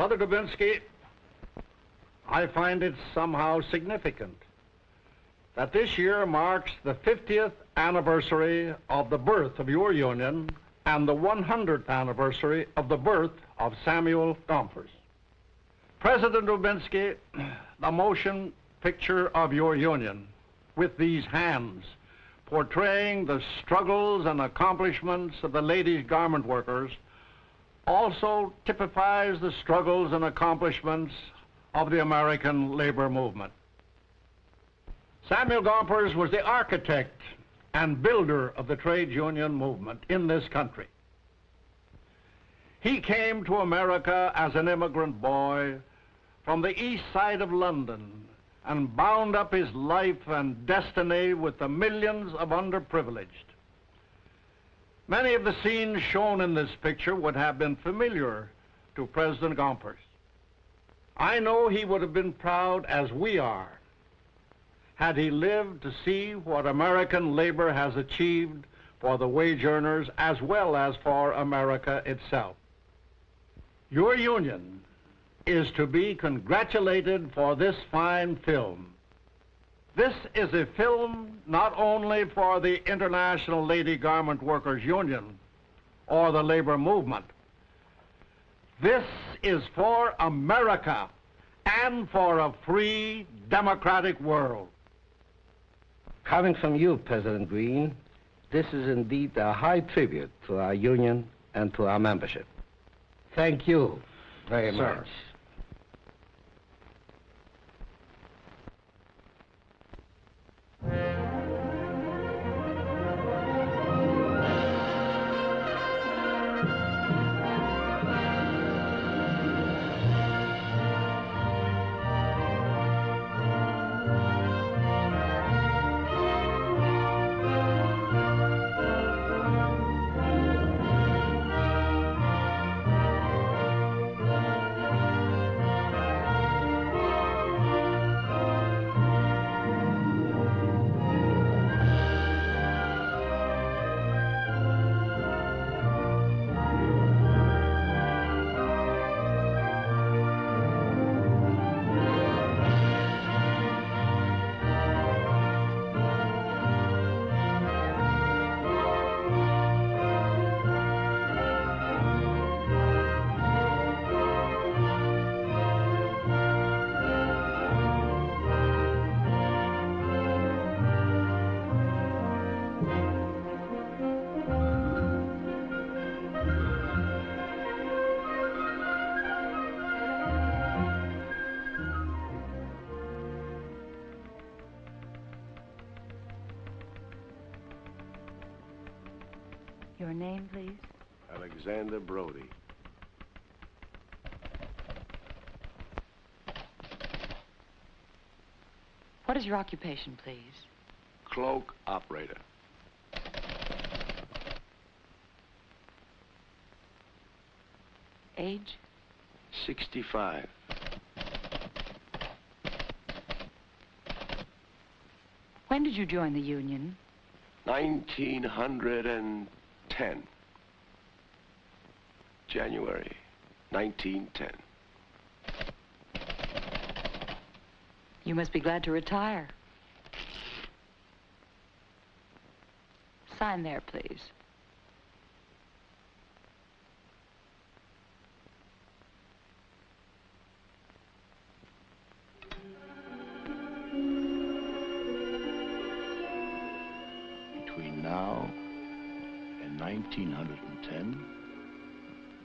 Brother Dubinsky, I find it somehow significant that this year marks the 50th anniversary of the birth of your union and the 100th anniversary of the birth of Samuel Gompers. President Dubinsky, the motion picture of your union with these hands portraying the struggles and accomplishments of the ladies' garment workers also typifies the struggles and accomplishments of the American labor movement. Samuel Gompers was the architect and builder of the trade union movement in this country. He came to America as an immigrant boy from the east side of London and bound up his life and destiny with the millions of underprivileged. Many of the scenes shown in this picture would have been familiar to President Gompers. I know he would have been proud, as we are, had he lived to see what American labor has achieved for the wage earners as well as for America itself. Your union is to be congratulated for this fine film. This is a film not only for the International Lady Garment Workers Union or the labor movement. This is for America and for a free, democratic world. Coming from you, President Green, this is indeed a high tribute to our union and to our membership. Thank you very much. Your name, please? Alexander Brody. What is your occupation, please? Cloak operator. Age? 65. When did you join the union? 1910. January 1910. You must be glad to retire. Sign there, please. Between now and 1910,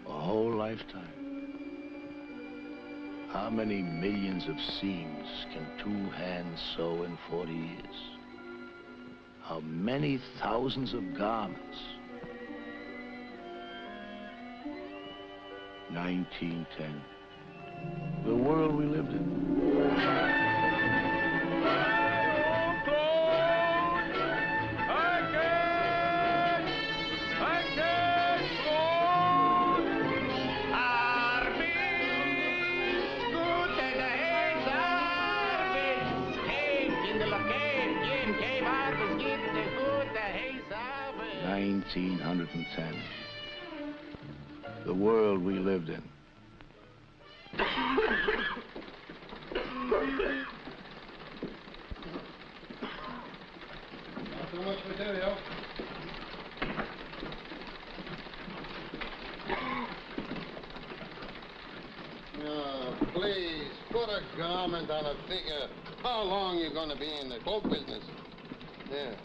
a whole lifetime. How many millions of seams can 2 hands sew in 40 years? How many thousands of garments? 1910. The world we lived in. $1910. The world we lived in. Not too much material. Please, put a garment on a figure. How long you gonna be in the cloak business? Yeah.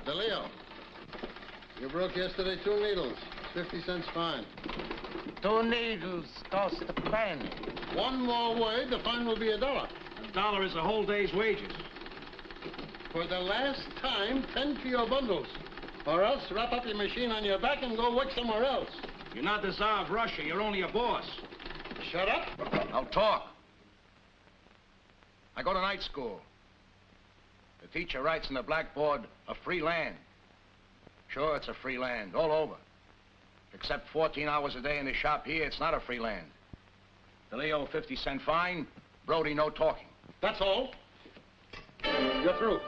DeLeo, you broke yesterday 2 needles. 50 cents fine. 2 needles cost a penny. One more word, the fine will be $1. $1 is a whole day's wages. For the last time, tend to your bundles. Or else wrap up your machine on your back and go work somewhere else. You're not the Tsar of Russia. You're only a boss. Shut up. I'll talk. I go to night school. The teacher writes on the blackboard, a free land. Sure, it's a free land, all over. Except 14 hours a day in the shop here, it's not a free land. DeLeo, 50-cent fine. Brody, no talking. That's all. You're through.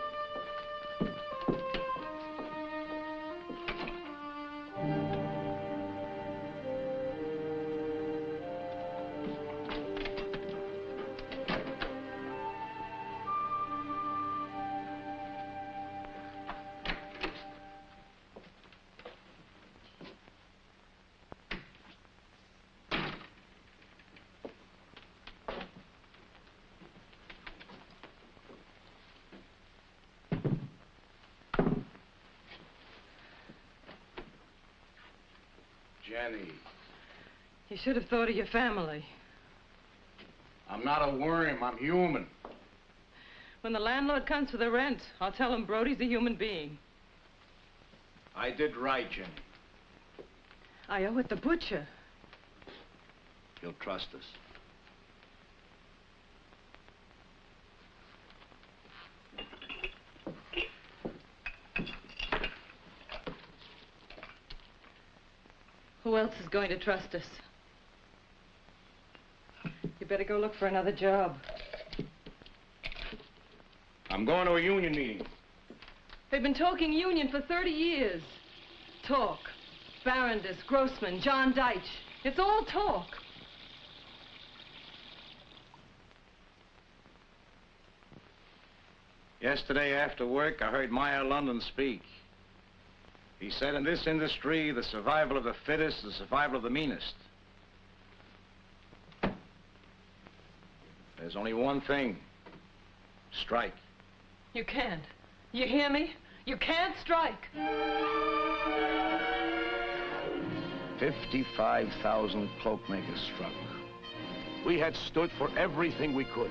Jenny, You should have thought of your family. I'm not a worm, I'm human. When the landlord comes for the rent, I'll tell him Brody's a human being. I did right, Jenny. I owe it the butcher. You'll trust us. Who else is going to trust us? You better go look for another job. I'm going to a union meeting. They've been talking union for 30 years. Talk. Barondess, Grossman, John Deitch. It's all talk. Yesterday after work, I heard Meyer London speak. He said in this industry, the survival of the fittest is the survival of the meanest. There's only one thing. Strike. You can't. You hear me? You can't strike. 55,000 cloak makers struck. We had stood for everything we could.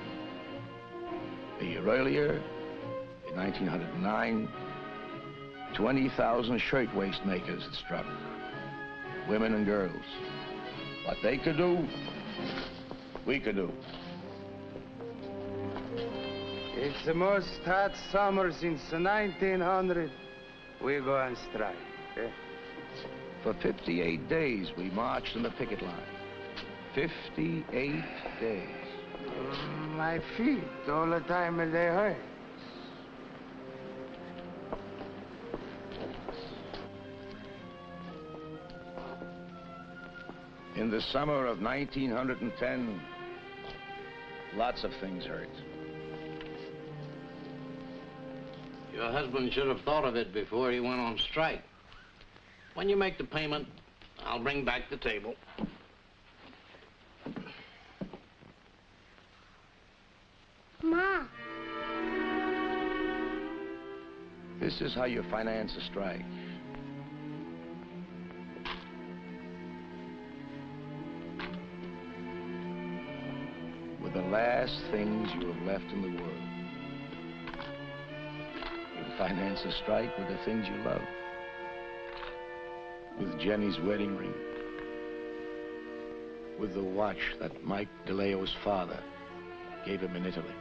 A year earlier, in 1909, 20,000 shirtwaist makers had struck. Women and girls. What they could do, we could do. It's the most hot summer since 1900. We go on strike. Eh? For 58 days, we marched on the picket line. 58 days. My feet all the time they hurt. In the summer of 1910, lots of things hurt. Your husband should have thought of it before he went on strike. When you make the payment, I'll bring back the table. Ma. This is how you finance a strike. With the last things you have left in the world. You finance a strike with the things you love. With Jenny's wedding ring. With the watch that Mike DeLeo's father gave him in Italy.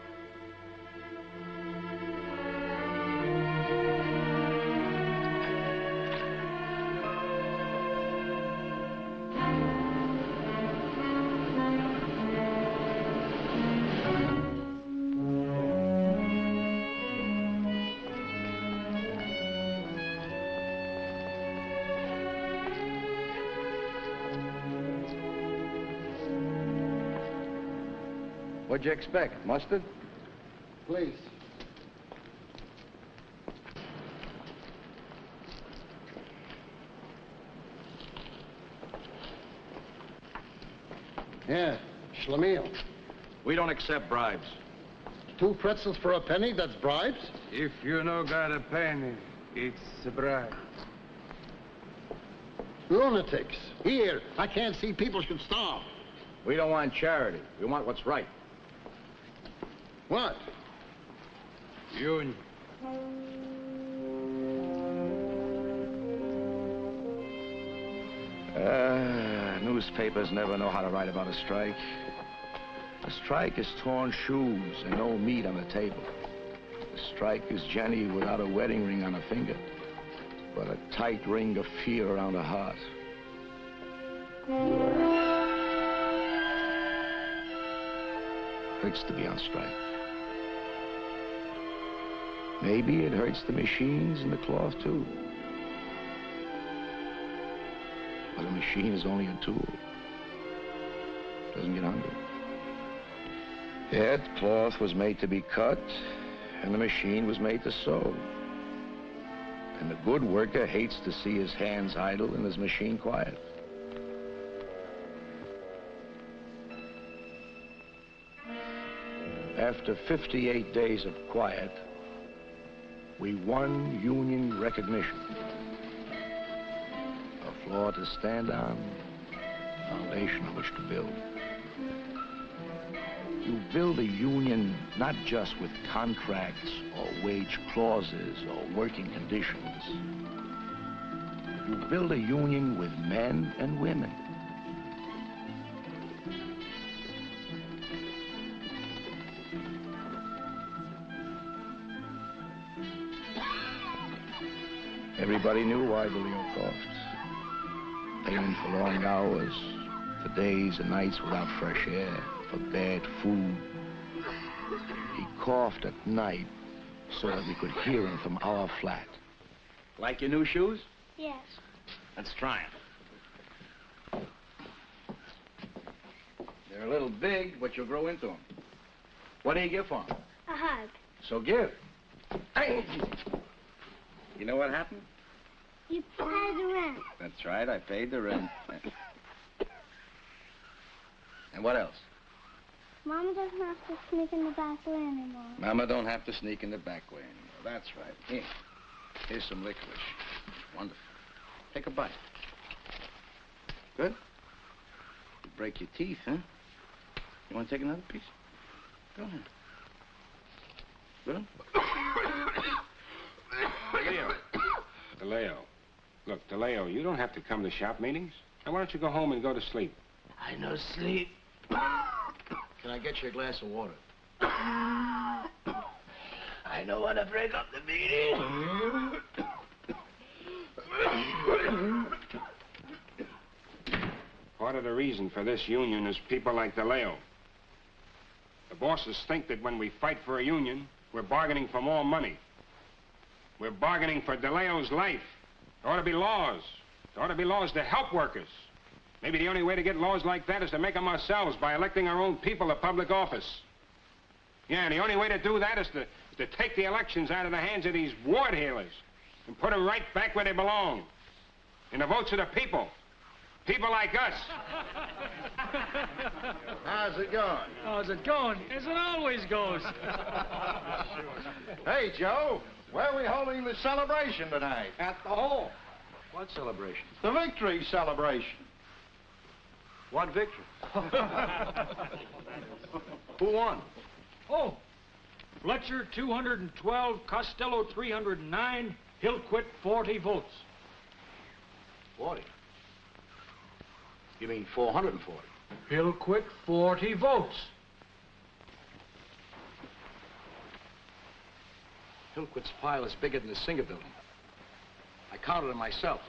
What'd you expect? Mustard? Please. Yeah, schlemiel. We don't accept bribes. 2 pretzels for a penny, that's bribes? If you no got a penny, it's a bribe. Lunatics. Here, I can't see people should starve. We don't want charity. We want what's right. What? Union. Newspapers never know how to write about a strike. A strike is torn shoes and no meat on the table. A strike is Jenny without a wedding ring on her finger, but a tight ring of fear around her heart. Hurts to be on strike. Maybe it hurts the machines and the cloth, too. But a machine is only a tool. Doesn't get hungry. Yet, cloth was made to be cut, and the machine was made to sew. And the good worker hates to see his hands idle and his machine quiet. After 58 days of quiet, we won union recognition. A floor to stand on, a foundation on which to build. You build a union not just with contracts or wage clauses or working conditions. You build a union with men and women. Everybody knew why DeLeo coughed. Paying for long hours, for days and nights without fresh air, for bad food. He coughed at night so that we could hear him from our flat. Like your new shoes? Yes. Let's try them. They're a little big, but you'll grow into them. What do you give for them? A hug. So give. Hey! You know what happened? You paid the rent. That's right, I paid the rent. And what else? Mama doesn't have to sneak in the back way anymore. Mama don't have to sneak in the back way anymore. That's right. Here. Here's some licorice. Wonderful. Take a bite. Good? You break your teeth, huh? You want to take another piece? Go ahead. Good? DeLeo. Look, DeLeo, you don't have to come to shop meetings. Now, why don't you go home and go to sleep? I no sleep. Can I get you a glass of water? I don't want to break up the meeting. Part of the reason for this union is people like DeLeo. The bosses think that when we fight for a union, we're bargaining for more money. We're bargaining for DeLeo's life. There ought to be laws. There ought to be laws to help workers. Maybe the only way to get laws like that is to make them ourselves by electing our own people to public office. Yeah, and the only way to do that is to take the elections out of the hands of these ward healers and put them right back where they belong, in the votes of the people. People like us. How's it going? How's it going? As it always goes. Hey, Joe, where are we holding the celebration tonight? At the hall. What celebration? The victory celebration. What victory? Who won? Oh, Fletcher 212, Costello 309, Hillquit 40 votes. 40. You mean 440? Hillquit 40 votes. Hillquit's pile is bigger than the Singer building. I counted it myself.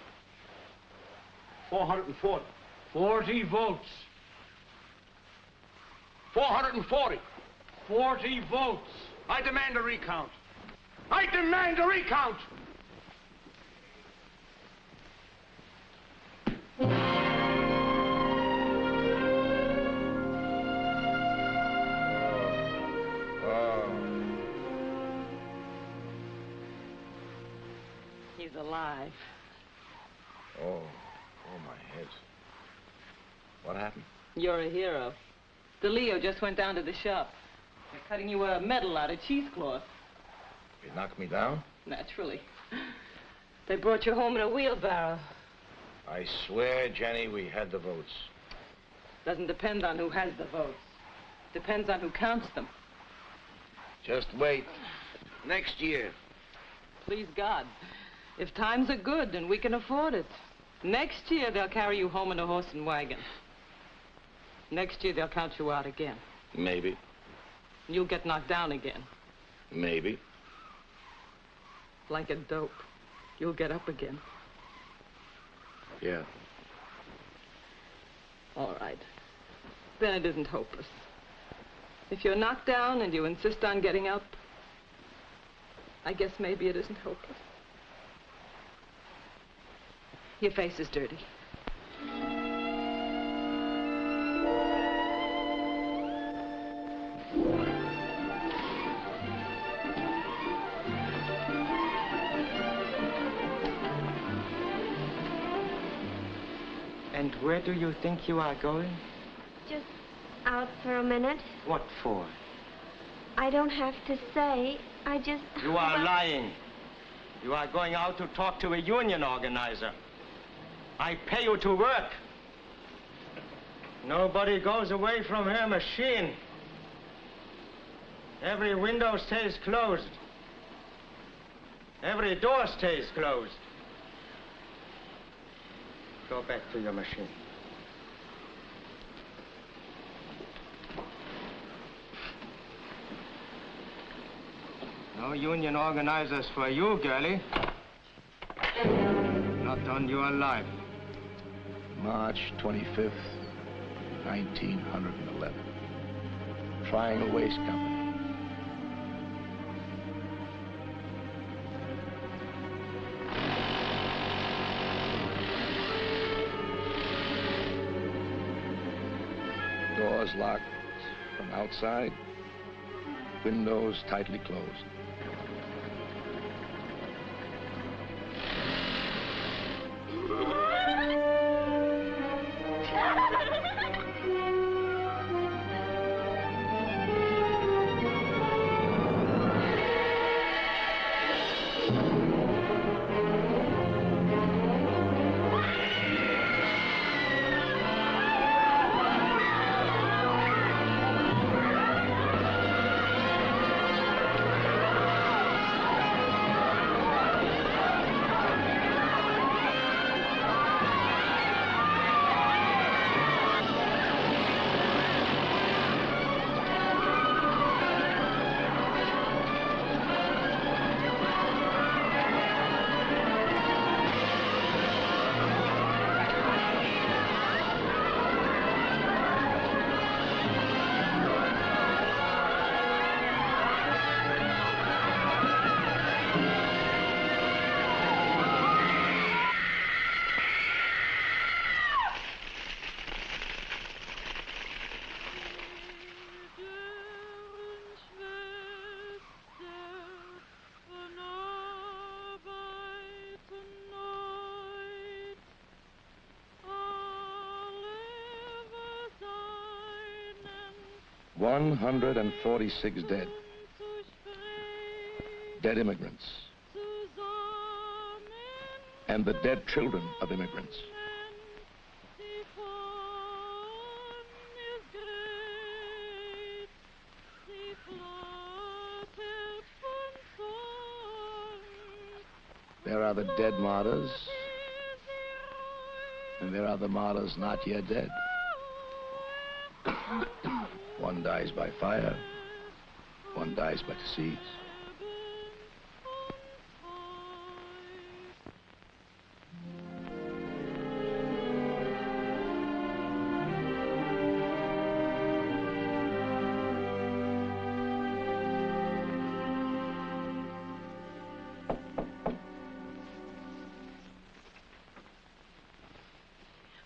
440. 40 votes. 440. 40 votes. I demand a recount. I demand a recount! He's alive. Oh, my head. What happened? You're a hero. DeLeo just went down to the shop. They're cutting you a medal out of cheesecloth. He knocked me down? Naturally. They brought you home in a wheelbarrow. I swear, Jenny, we had the votes. Doesn't depend on who has the votes. Depends on who counts them. Just wait. Next year. Please God. If times are good and we can afford it, next year they'll carry you home in a horse and wagon. Next year they'll count you out again. Maybe. You'll get knocked down again. Maybe. Like a dope. You'll get up again. Yeah. All right. Then it isn't hopeless. If you're knocked down and you insist on getting up, I guess maybe it isn't hopeless. Your face is dirty. And where do you think you are going? Just out for a minute. What for? I don't have to say. I just... You are lying. You are going out to talk to a union organizer. I pay you to work. Nobody goes away from her machine. Every window stays closed. Every door stays closed. Go back to your machine. No union organizers for you, girlie. Not on your life. March 25th, 1911. Triangle Waste Company. Doors locked from outside, windows tightly closed. $146 dead. Dead immigrants. And the dead children of immigrants. There are the dead martyrs, and there are the martyrs not yet dead. One dies by fire, one dies by disease.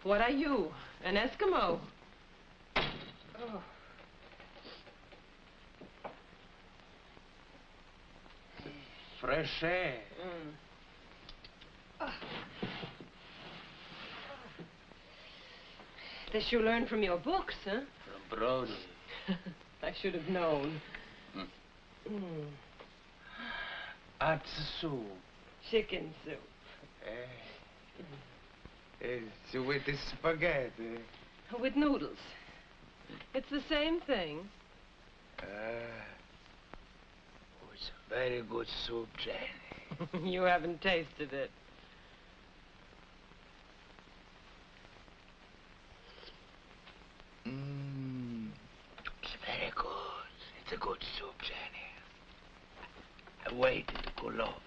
What are you, an Eskimo? Oh. Fresh air. This you learned from your books, huh? From Brody. I should have known. Hot soup. Chicken soup. It's with the spaghetti. With noodles. It's the same thing. It's a very good soup, Jenny. You haven't tasted it. It's very good. It's a good soup, Jenny. I waited to cool off.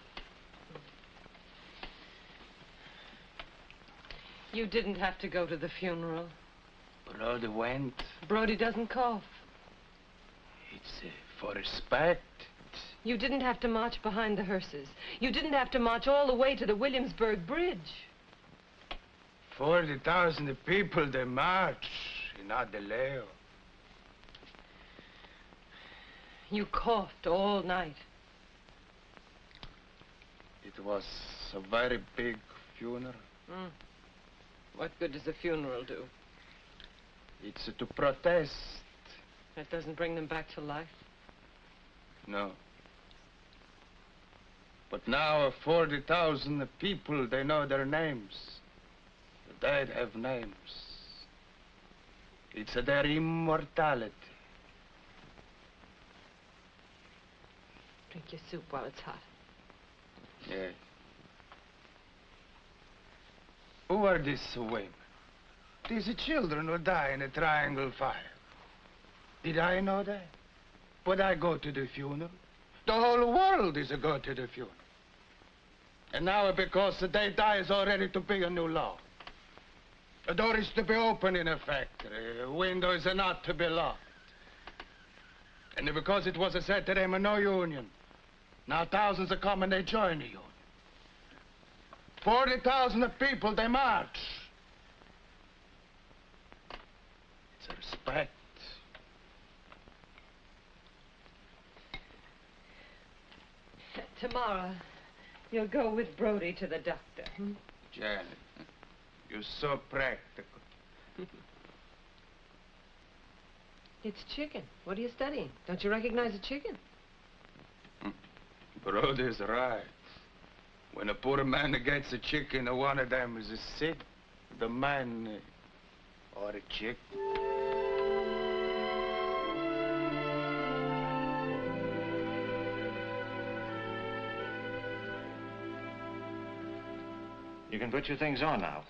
You didn't have to go to the funeral. Brody went. Brody doesn't cough. It's for respect. You didn't have to march behind the hearses. You didn't have to march all the way to the Williamsburg Bridge. 40,000 people, they march in Adeleo. You coughed all night. It was a very big funeral. What good does a funeral do? It's to protest. That doesn't bring them back to life. No. But now 40,000 people, they know their names. The dead have names. It's their immortality. Drink your soup while it's hot. Yes. Who are these women? These children who die in a triangle fire. Did I know that? Would I go to the funeral? The whole world is a go to the funeral. And now because they die is already to be a new law. The door is to be open in a factory. Windows are not to be locked. And because it was said to them no union, now thousands are coming, they join the union. 40,000 people, they march. It's a respect. Tomorrow, you'll go with Brody to the doctor. Janet, you're so practical. It's chicken. What are you studying? Don't you recognize a chicken? Brody's right. When a poor man gets a chicken, one of them is sick. The man or a chick. You can put your things on now.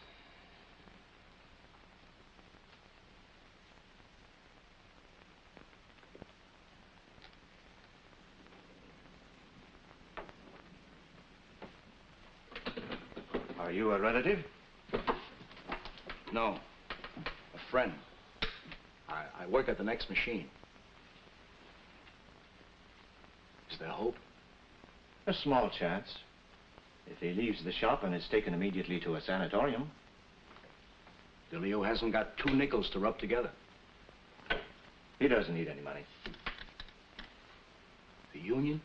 Are you a relative? No. A friend. I work at the next machine. Is there hope? A small chance. If he leaves the shop and is taken immediately to a sanatorium. DeLeo hasn't got 2 nickels to rub together. He doesn't need any money. The union?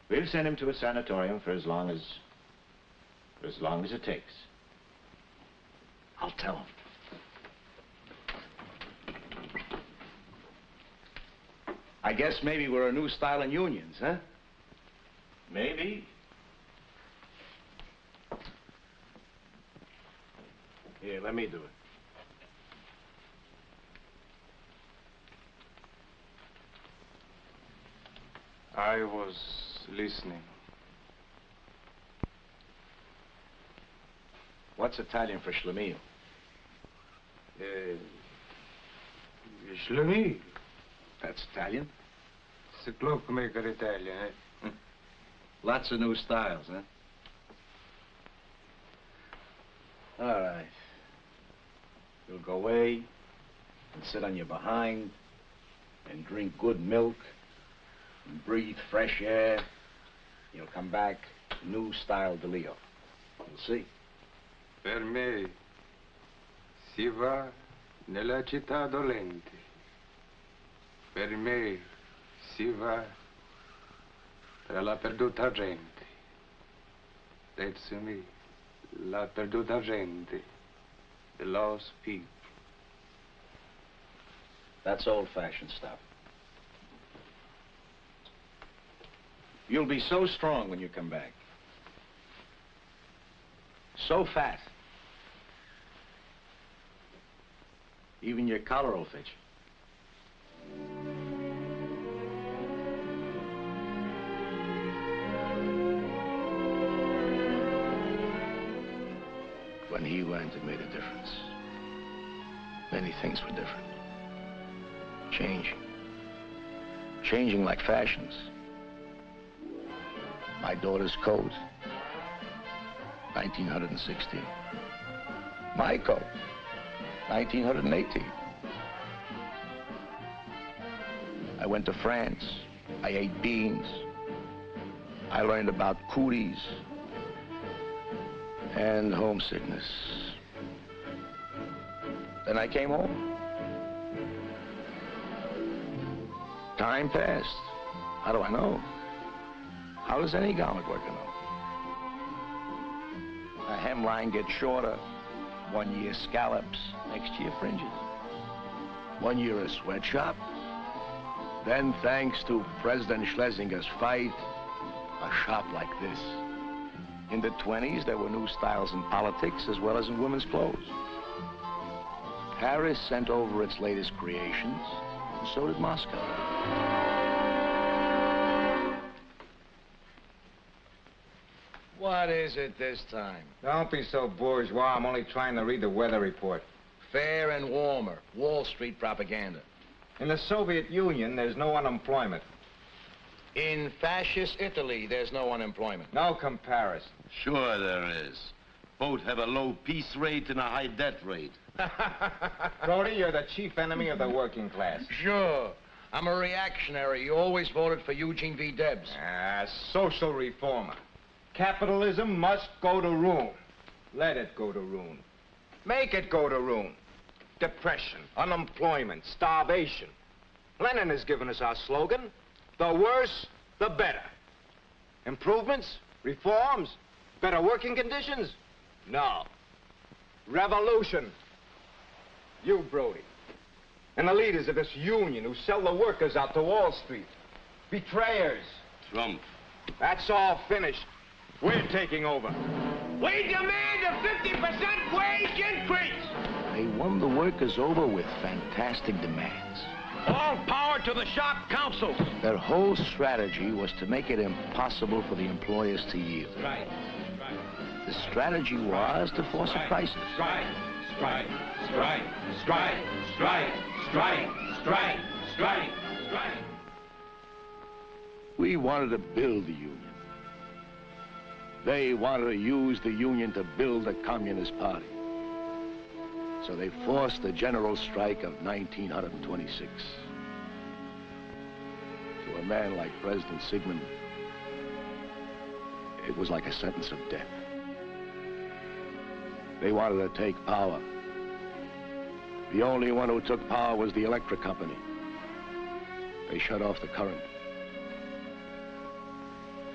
We'll send him to a sanatorium for as long as it takes. I'll tell him. I guess maybe we're a new style in unions, huh? Maybe. Here, let me do it. I was listening. What's Italian for Schlemiel? Schlemiel. That's Italian? It's a cloakmaker Italian, eh? Lots of new styles, huh? All right. You'll go away and sit on your behind and drink good milk and breathe fresh air. You'll come back new style DeLeo. You'll see. Per me si va nella città dolente. Per me si va tra la perduta gente. That's me, la perduta gente. The lost people. That's old-fashioned stuff. You'll be so strong when you come back. So fat. Even your collar will fit you. When he went, it made a difference. Many things were different. Changing. Changing like fashions. My daughter's coat, 1916. My coat, 1918. I went to France. I ate beans. I learned about cooties and homesickness. Then I came home. Time passed. How do I know? How does any garment worker know? A hemline gets shorter. 1 year scallops, next year fringes. 1 year a sweatshop. Then, thanks to President Schlesinger's fight, a shop like this. In the 20s, there were new styles in politics as well as in women's clothes. Paris sent over its latest creations, and so did Moscow. What is it this time? Don't be so bourgeois. I'm only trying to read the weather report. Fair and warmer. Wall Street propaganda. In the Soviet Union, there's no unemployment. In fascist Italy, there's no unemployment. No comparison. Sure there is. Both have a low peace rate and a high debt rate. Brody, you're the chief enemy of the working class. Sure. I'm a reactionary. You always voted for Eugene V. Debs. Social reformer. Capitalism must go to ruin. Let it go to ruin. Make it go to ruin. Depression, unemployment, starvation. Lenin has given us our slogan, the worse, the better. Improvements, reforms, better working conditions? No. Revolution. You, Brody, and the leaders of this union who sell the workers out to Wall Street. Betrayers. Trump. That's all finished. We're taking over. We demand a 50% wage increase. They won the workers over with fantastic demands. All power to the shop councils. Their whole strategy was to make it impossible for the employers to yield. Right. The strategy was to force a crisis. Strike. Strike. Strike. Strike. Strike. Strike. Strike. Strike. Strike. We wanted to build the union. They wanted to use the union to build the Communist Party. So they forced the general strike of 1926. To a man like President Sigmund, it was like a sentence of death. They wanted to take power. The only one who took power was the electric company. They shut off the current.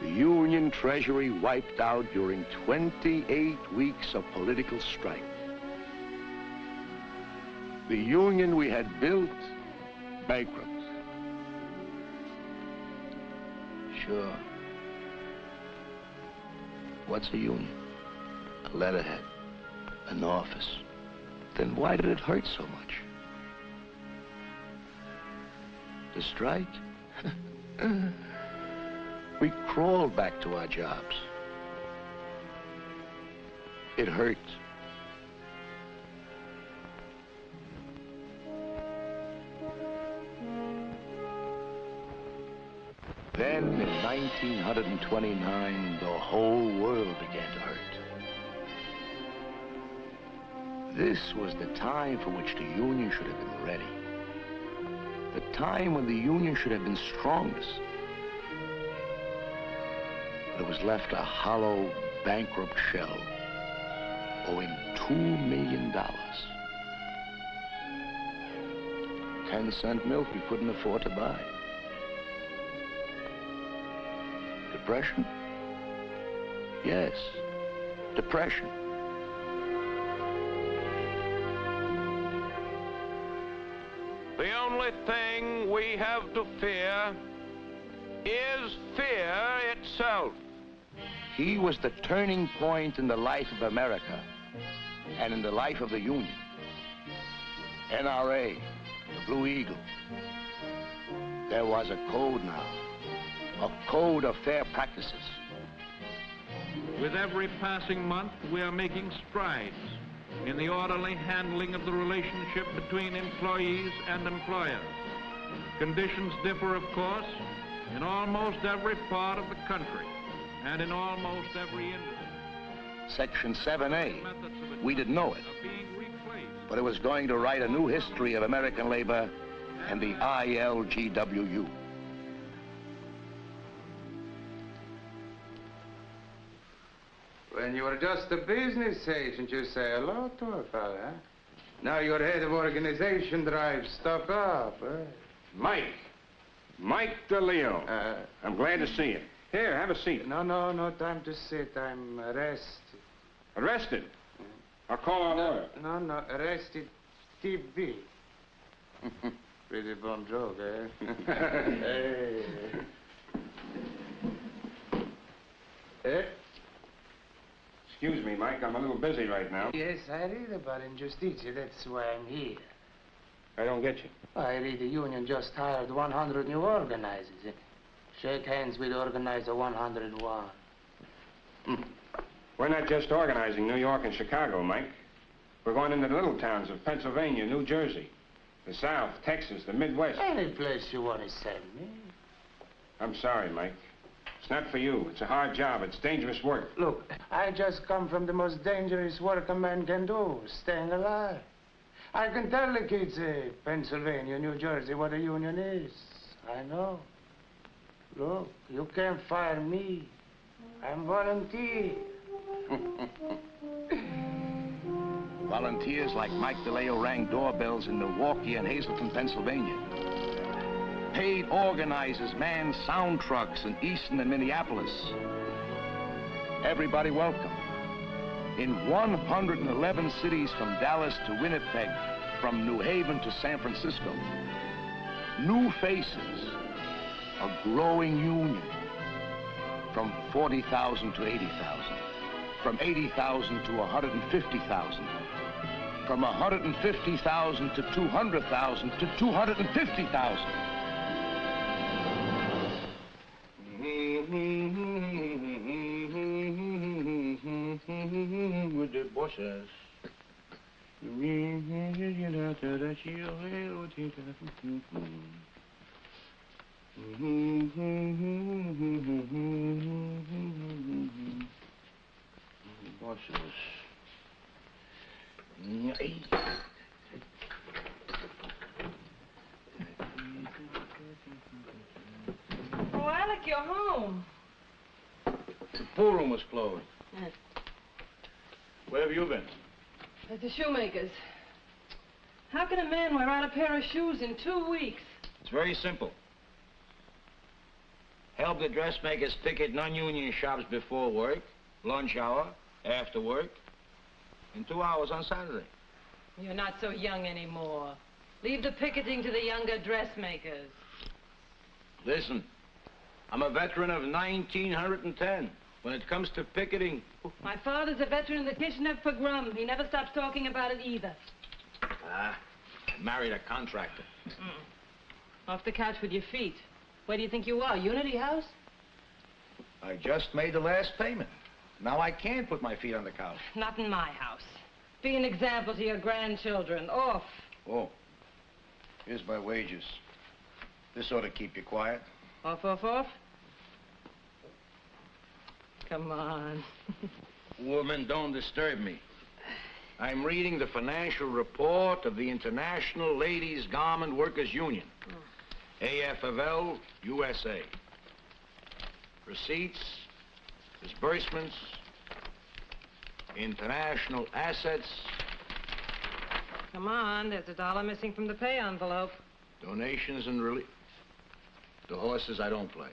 The Union Treasury wiped out during 28 weeks of political strife. The union we had built, bankrupt. Sure. What's a union? A letterhead, an office. Then why did it hurt so much? The strike? We crawled back to our jobs. It hurt. Then, in 1929, the whole world began to hurt. This was the time for which the Union should have been ready. The time when the Union should have been strongest. But it was left a hollow, bankrupt shell, owing $2 million. 10-cent milk we couldn't afford to buy. Depression? Yes, depression. only thing we have to fear is fear itself. He was the turning point in the life of America and in the life of the Union. NRA, the Blue Eagle. There was a code now, a code of fair practices. With every passing month, we are making strides in the orderly handling of the relationship between employees and employers. Conditions differ, of course, in almost every part of the country and in almost every industry. Section 7A, we didn't know it, but it was going to write a new history of American labor and the ILGWU. When you were just a business agent, you say hello to a fella, huh? Now you're head of organization, drive stuff up, huh? Mike DeLeo. I'm glad to see you. Here, have a seat. No time to sit. I'm arrested. Arrested? I'll call our lawyer. No, arrested TB. Pretty bum joke, eh? Hey. Eh? Excuse me, Mike. I'm a little busy right now. Yes, I read about injustice. That's why I'm here. I don't get you. I read the union just hired 100 new organizers. Shake hands with organizer 101. We're not just organizing New York and Chicago, Mike. We're going into the little towns of Pennsylvania, New Jersey, the South, Texas, the Midwest. Any place you want to send me. I'm sorry, Mike. It's not for you. It's a hard job. It's dangerous work. Look, I just come from the most dangerous work a man can do, staying alive. I can tell the kids, Pennsylvania, New Jersey, what a union is. I know. Look, you can't fire me. I'm volunteer. Volunteers like Mike DeLeo rang doorbells in Milwaukee and Hazleton, Pennsylvania. Paid organizers manned sound trucks in Easton and Minneapolis. Everybody welcome. In 111 cities from Dallas to Winnipeg, from New Haven to San Francisco. New faces, a growing union. From 40,000 to 80,000. From 80,000 to 150,000. From 150,000 to 200,000 to 250,000. With the bosses. Bosses. Oh, Alec, you're home. The pool room was closed. Yes. Where have you been? At the shoemaker's. How can a man wear out a pair of shoes in 2 weeks? It's very simple. Help the dressmakers picket non-union shops before work, lunch hour, after work, and 2 hours on Saturday. You're not so young anymore. Leave the picketing to the younger dressmakers. Listen, I'm a veteran of 1910. When it comes to picketing... My father's a veteran of the Kishinev pogrom. He never stops talking about it either. I married a contractor. Off the couch with your feet. Where do you think you are, Unity House? I just made the last payment. Now I can't put my feet on the couch. Not in my house. Be an example to your grandchildren. Off. Oh, here's my wages. This ought to keep you quiet. Off. Come on. Woman, don't disturb me. I'm reading the financial report of the International Ladies Garment Workers Union. AFL, USA. Receipts, disbursements, international assets. Come on, there's $1 missing from the pay envelope. Donations and relief. The horses I don't play.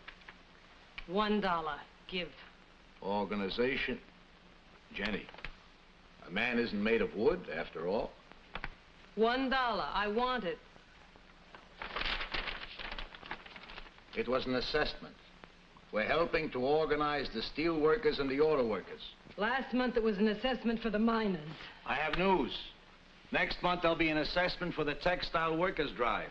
$1. Give. Organization. Jenny, a man isn't made of wood, after all. $1. I want it. It was an assessment. We're helping to organize the steel workers and the auto workers. Last month it was an assessment for the miners. I have news. Next month there'll be an assessment for the textile workers' drive.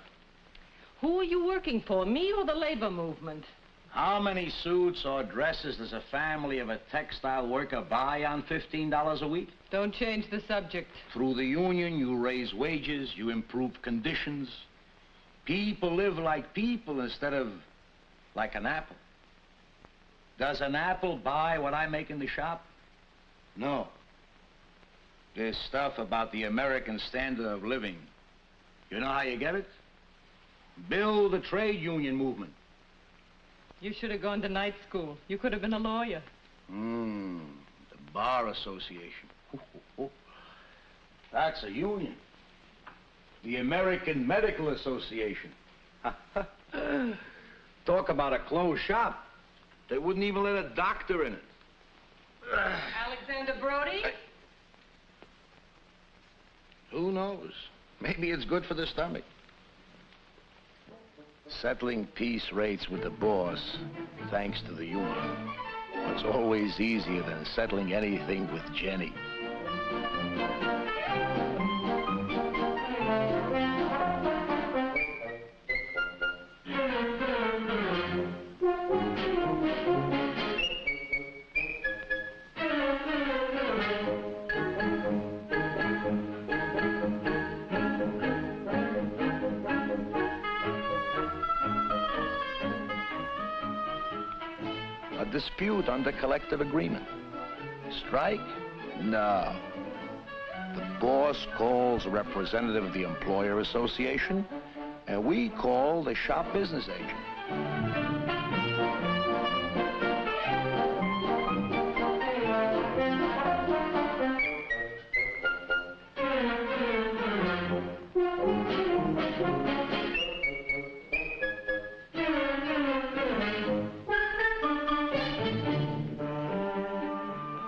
Who are you working for, me or the labor movement? How many suits or dresses does a family of a textile worker buy on $15 a week? Don't change the subject. Through the union, you raise wages, you improve conditions. People live like people instead of like an apple. Does an apple buy what I make in the shop? No. This stuff about the American standard of living, you know how you get it? Build the trade union movement. You should have gone to night school. You could have been a lawyer. The Bar Association. That's a union. The American Medical Association. Talk about a closed shop. They wouldn't even let a doctor in it. Alexander Brody? Who knows? Maybe it's good for the stomach. Settling peace rates with the boss, thanks to the union, was always easier than settling anything with Jenny. Dispute under collective agreement. Strike? No. The boss calls a representative of the employer association, and we call the shop business agent.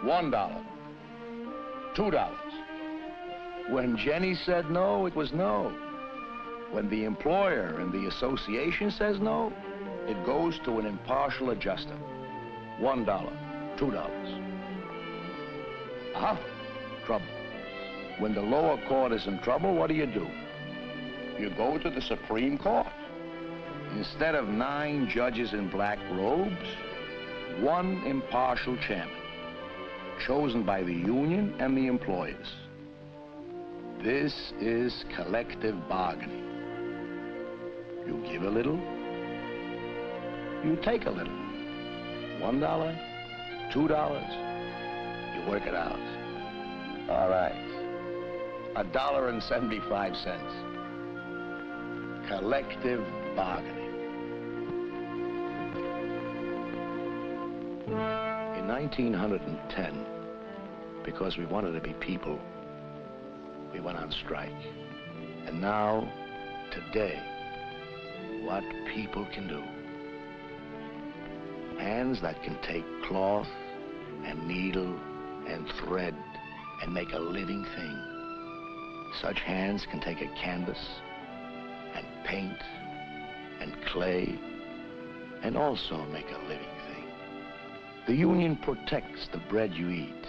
$1, $2. When Jenny said no, it was no. When the employer and the association says no, it goes to an impartial adjuster. $1, $2. Trouble. When the lower court is in trouble, what do? You go to the Supreme Court. Instead of 9 judges in black robes, 1 impartial chairman, chosen by the union and the employers. This is collective bargaining. You give a little, you take a little. $1, $2, you work it out. All right. $1.75. Collective bargaining. In 1910, because we wanted to be people, we went on strike. And now, today, what people can do. Hands that can take cloth and needle and thread and make a living thing. Such hands can take a canvas and paint and clay and also make a living thing. The union protects the bread you eat,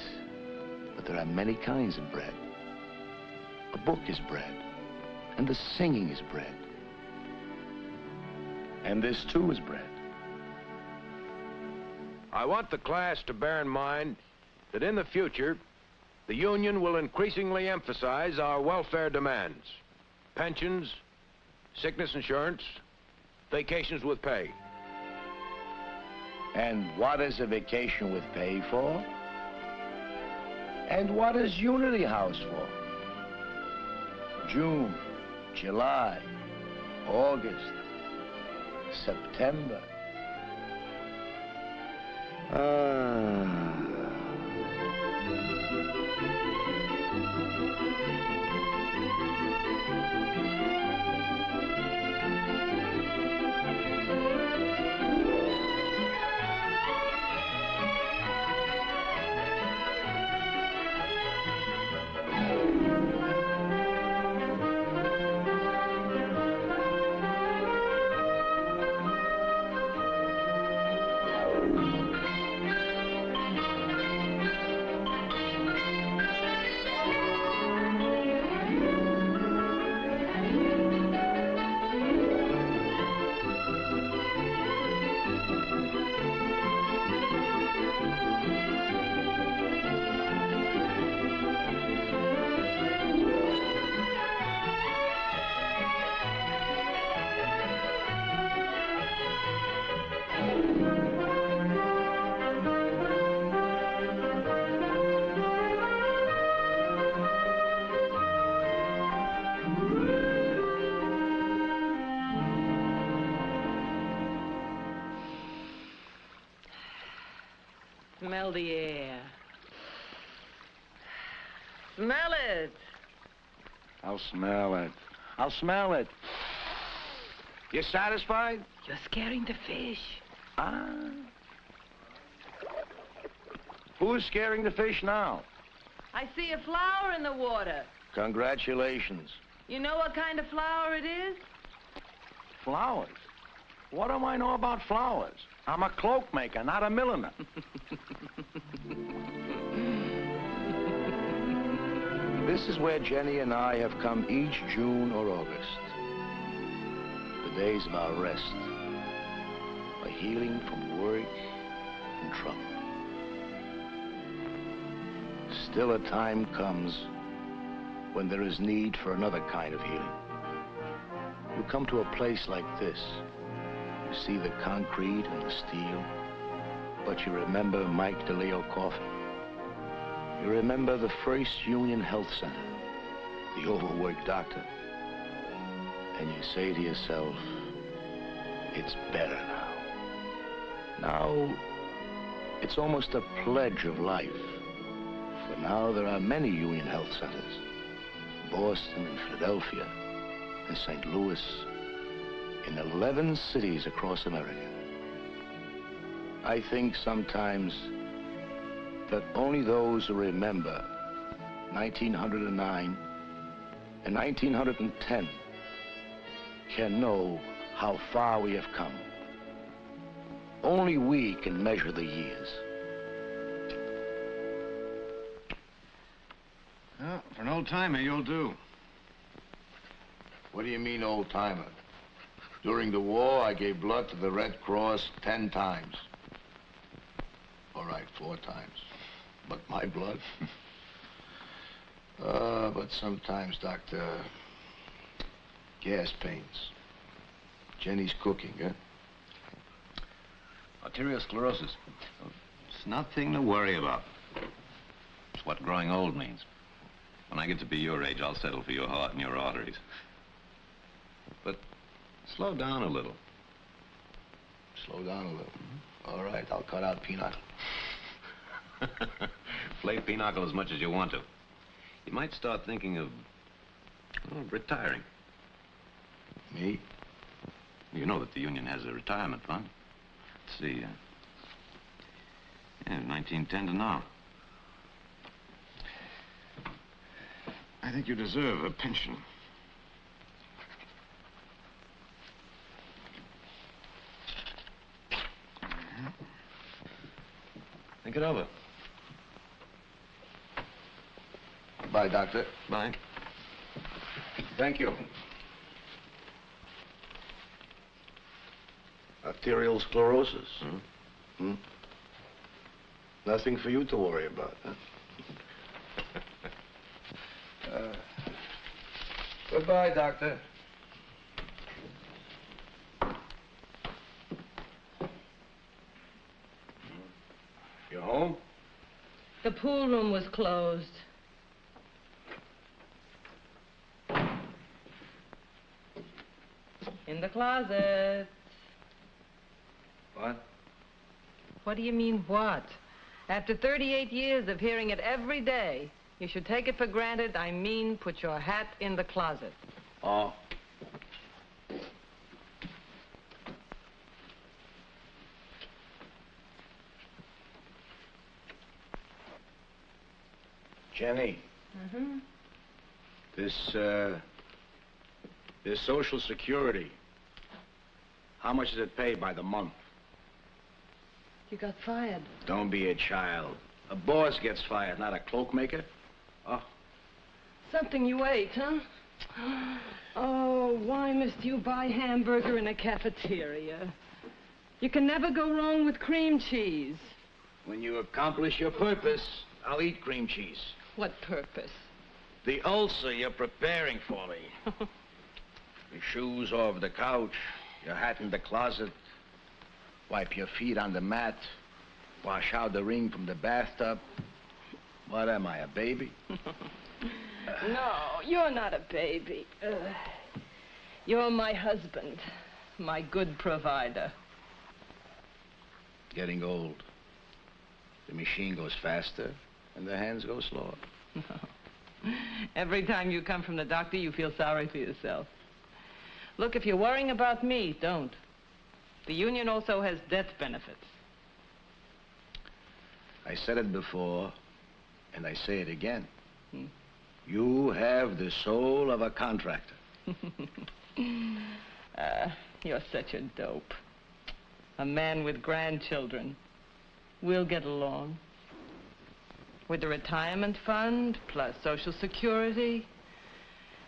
but there are many kinds of bread. A book is bread, and the singing is bread. And this too is bread. I want the class to bear in mind that in the future, the union will increasingly emphasize our welfare demands. Pensions, sickness insurance, vacations with pay. And what is a vacation with pay for? And what is Unity House for? June, July, August, September. Smell the air. Smell it. I'll smell it. I'll smell it. You satisfied? You're scaring the fish. Ah. Who's scaring the fish now? I see a flower in the water. Congratulations. You know what kind of flower it is? Flowers? What do I know about flowers? I'm a cloak maker, not a milliner. This is where Jenny and I have come each June or August. The days of our rest. A healing from work and trouble. Still a time comes when there is need for another kind of healing. You come to a place like this. You see the concrete and the steel, but you remember Mike DeLeo coffin. You remember the first Union Health Center, the overworked doctor. And you say to yourself, it's better now. Now, it's almost a pledge of life. For now, there are many Union Health Centers. Boston and Philadelphia and St. Louis, in 11 cities across America. I think sometimes that only those who remember 1909 and 1910 can know how far we have come. Only we can measure the years. Well, for an old-timer, you'll do. What do you mean, old-timer? During the war, I gave blood to the Red Cross 10 times. All right, 4 times. But my blood? But sometimes, Doctor, gas pains. Jenny's cooking, huh? Arteriosclerosis. It's nothing to worry about. It's what growing old means. When I get to be your age, I'll settle for your heart and your arteries. But slow down a little. Slow down a little. All right, I'll cut out pinochle. Play pinochle as much as you want to. You might start thinking of retiring. Me? You know that the union has a retirement fund. Let's see. 1910 to now. I think you deserve a pension. Think it over. Bye, Doctor. Bye. Thank you. Arterial sclerosis. Nothing for you to worry about, huh? Goodbye, Doctor. You home? The pool room was closed. In the closet. What? What do you mean, what? After 38 years of hearing it every day, you should take it for granted I mean put your hat in the closet. Oh. Jenny. Mm-hmm. This Social Security, how much is it paid by the month? You got fired. Don't be a child. A boss gets fired, not a cloak maker. Oh. Something you ate, huh? Oh, why must you buy hamburger in a cafeteria? You can never go wrong with cream cheese. When you accomplish your purpose, I'll eat cream cheese. What purpose? The ulcer you're preparing for me. Your shoes over the couch, your hat in the closet, wipe your feet on the mat, wash out the ring from the bathtub. What am I, a baby? No, you're not a baby. You're my husband, my good provider. Getting old. The machine goes faster, and the hands go slower. Every time you come from the doctor, you feel sorry for yourself. Look, if you're worrying about me, don't. The union also has death benefits. I said it before, and I say it again. You have the soul of a contractor. You're such a dope. A man with grandchildren. We'll get along. With the retirement fund, plus Social Security,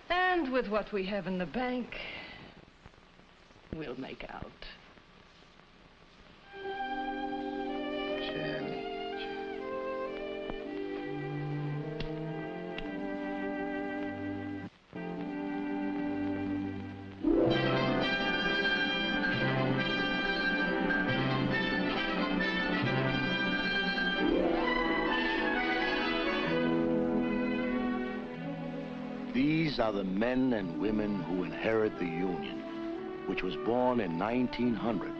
and with what we have in the bank, we'll make out. These are the men and women who inherit the Union, which was born in 1900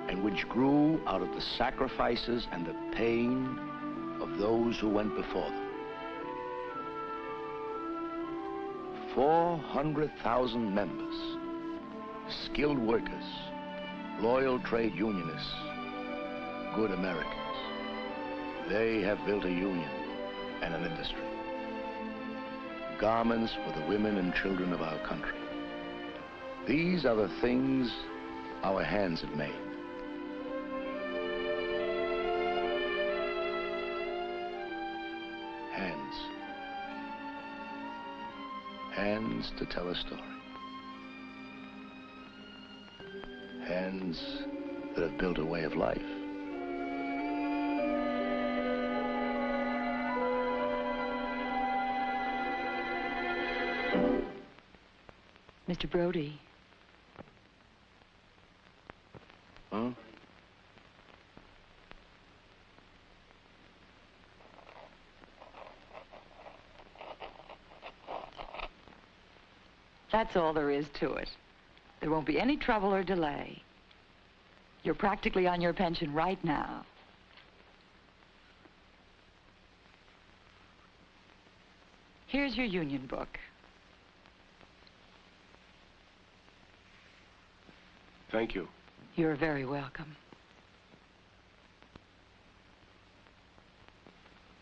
and which grew out of the sacrifices and the pain of those who went before them. 400,000 members, skilled workers, loyal trade unionists, good Americans. They have built a union and an industry. Garments for the women and children of our country. These are the things our hands have made. Hands. Hands to tell a story. Hands that have built a way of life. Mr. Brody. Huh? That's all there is to it. There won't be any trouble or delay. You're practically on your pension right now. Here's your union book. Thank you. You're very welcome.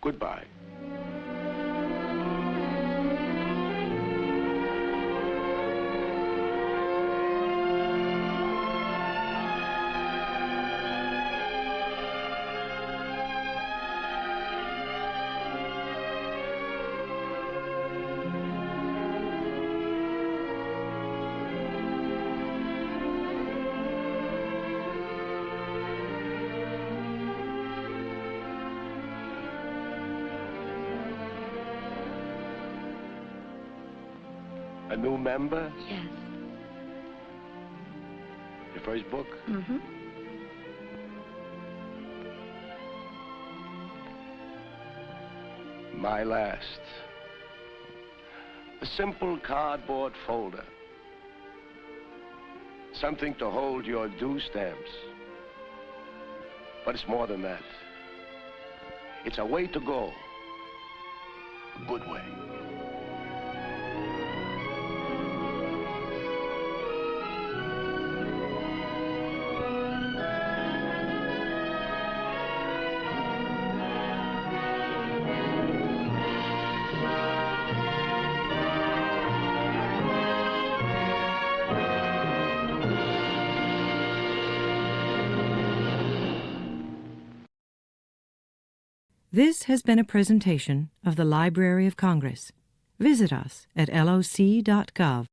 Goodbye. A new member? Yes. Your first book? Mm-hmm. My last. A simple cardboard folder. Something to hold your due stamps. But it's more than that. It's a way to go. A good way. This has been a presentation of the Library of Congress. Visit us at loc.gov.